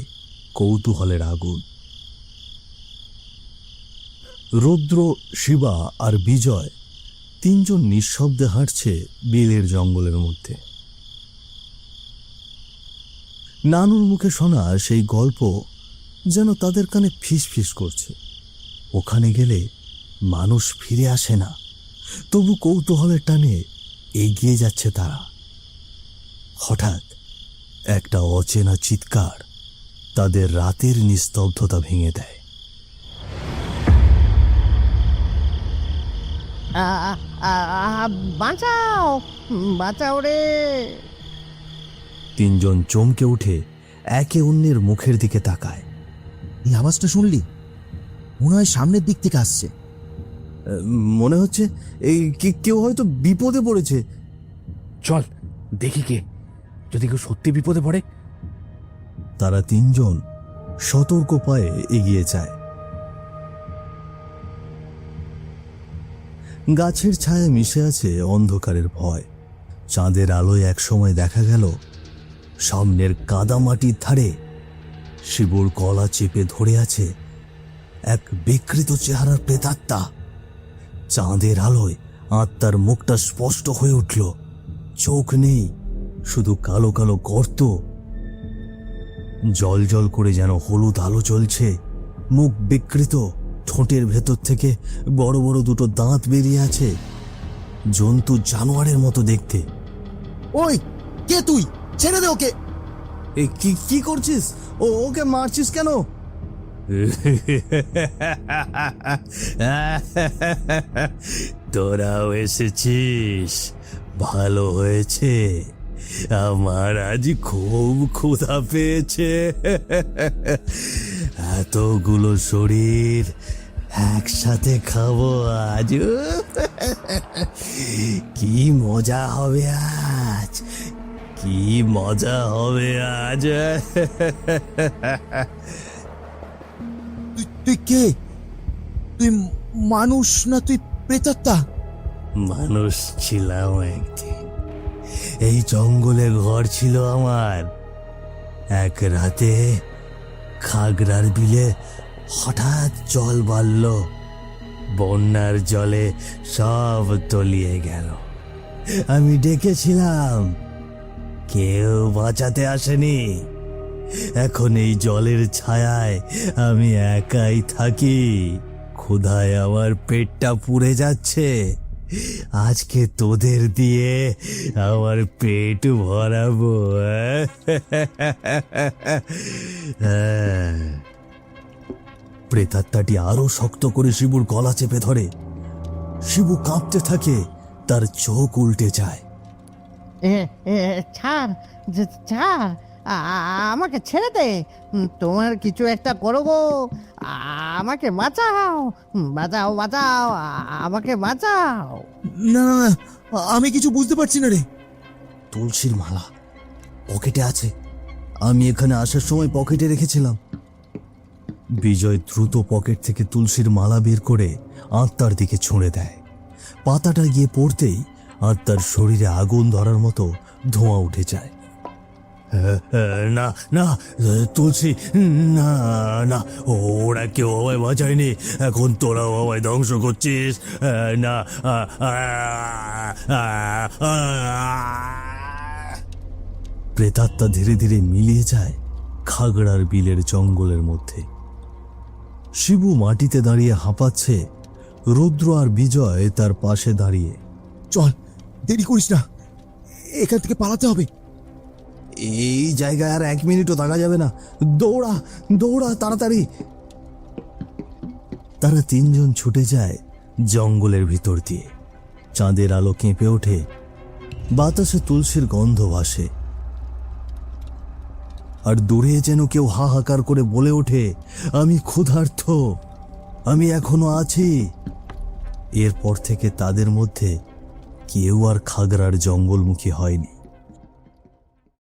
কৌতূহলের আগুন। রুদ্র, শিবা আর বিজয় তিনজন নিঃশব্দে হাঁটছে বিলের জঙ্গলের মধ্যে। নানুর মুখে শোনা সেই গল্প যেন তাদের কানে ফিসফিস করছে। ওখানে গেলে মানুষ ফিরে আসে না, তবু কৌতূহলের টানে এগিয়ে যাচ্ছে তারা। হঠাৎ একটা অচেনা চিৎকার তাদের রাতের নিস্তব্ধতা ভেঙে দেয়। বাঁচাও, বাঁচাও রে! তিনজন চমকে উঠে একে অন্যের মুখের দিকে তাকায়। এই আওয়াজটা শুনলি? মনে হয় সামনের দিক থেকে আসছে। মনে হচ্ছে এই কেউ হয়তো বিপদে পড়েছে। চল দেখি কে, যদি কেউ সত্যি বিপদে পড়ে। তারা তিনজন সতর্ক পায়ে এগিয়ে যায়। গাছের ছায়া মিশে আছে অন্ধকারের ভয়। চাঁদের আলোয় একসময় দেখা গেল সামনের কাদামাটির ধারে শিবুর গলা চেপে ধরে আছে এক বিকৃত চেহারার প্রেতাত্মা। চাঁদের আলোয় আত্মার মুখটা স্পষ্ট হয়ে উঠল। চোখ নেই, শুধু কালো কালো গর্ত। জল জল করে যেন হলুদ আলো চলছে। মুখ বিকৃত, ঠোঁটের ভেতর থেকে বড় বড় দুটো দাঁত বেরিয়ে আছে। জন্তু জানোয়ারের মতো দেখতে। ওই কে তুই? ছেড়ে দে ওকে! কি করছিস? ওকে মারছিস কেন? তোরাও এসেছিস, ভালো হয়েছে। আমার আজ খুব ক্ষুধা পেয়েছে। এতগুলো শরীর একসাথে খাবো আজ। কি মজা হবে আজ, কি মজা হবে আজ। তুই কে? তুই মানুষ না তুই প্রেতাত্মা? মানুষ ছিলাম একদিন। এই জঙ্গলে ঘর ছিল আমার। এক রাতে খাগড়ার বিলে হঠাৎ জল বাড়ল। বন্যার জলে সব তলিয়ে গেল। আমি ডেকেছিলাম, কেউ বাঁচাতে আসেনি। এখন এই জলের ছায়ায় আমি একাই থাকি। ক্ষুধায় আমার পেটটা পুড়ে যাচ্ছে। আজকে তোদের দিয়ে আমার পেট ভরাবো। প্রেতাত্মাটি আরো শক্ত করে শিবুর গলা চেপে ধরে। শিবু কাঁপতে থাকে, তার চোখ উল্টে যায়। ছাড়, ছাড়, আমাকে ছেড়ে দে। তোমার কিছু একটা করো গো। আমাকে বাঁচাও, বাঁচাও, বাঁচাও, আমাকে বাঁচাও। না না না, আমি কিছু বুঝতে পারছি না রে। তুলসীর মালা পকেটে আছে। আমি এখানে আসার সময় পকেটে রেখেছিলাম। বিজয় দ্রুত পকেট থেকে তুলসীর মালা বের করে আত্মার দিকে ছুঁড়ে দেয়। পাতাটা গিয়ে পড়তেই আত্মার শরীরে আগুন ধরার মতো ধোঁয়া উঠে যায়। না না তুলসী, না না, ওরা কেউ আমায় বাঁচায়নি। এখন তোরাও আমায় ধ্বংস করছিস। না। প্রেতাত্মা ধীরে ধীরে মিলিয়ে যায় খাগড়ার বিলের জঙ্গলের মধ্যে। শিবু মাটিতে দাঁড়িয়ে হাঁপাচ্ছে। রুদ্র আর বিজয় তার পাশে দাঁড়িয়ে। চল, দেরি করিস না, এখান থেকে পালাতে হবে। এই জায়গায় আর 1 মিনিটও থাকা যাবে না। দৌড়া দৌড়া তাড়াতাড়ি। তারা তিনজন ছুটে যায় জঙ্গলের ভিতর দিয়ে। চাঁদের আলো কেঁপে ওঠে, বাতাসে তুলসীর গন্ধ ভাসে। আর দূরে যেন কেউ হাহাকার করে বলে ওঠে, আমি ক্ষুধার্ত, আমি এখনো আছি। এরপর থেকে তাদের মধ্যে কেউ আর খাগড়ার জঙ্গলমুখী হয়নি।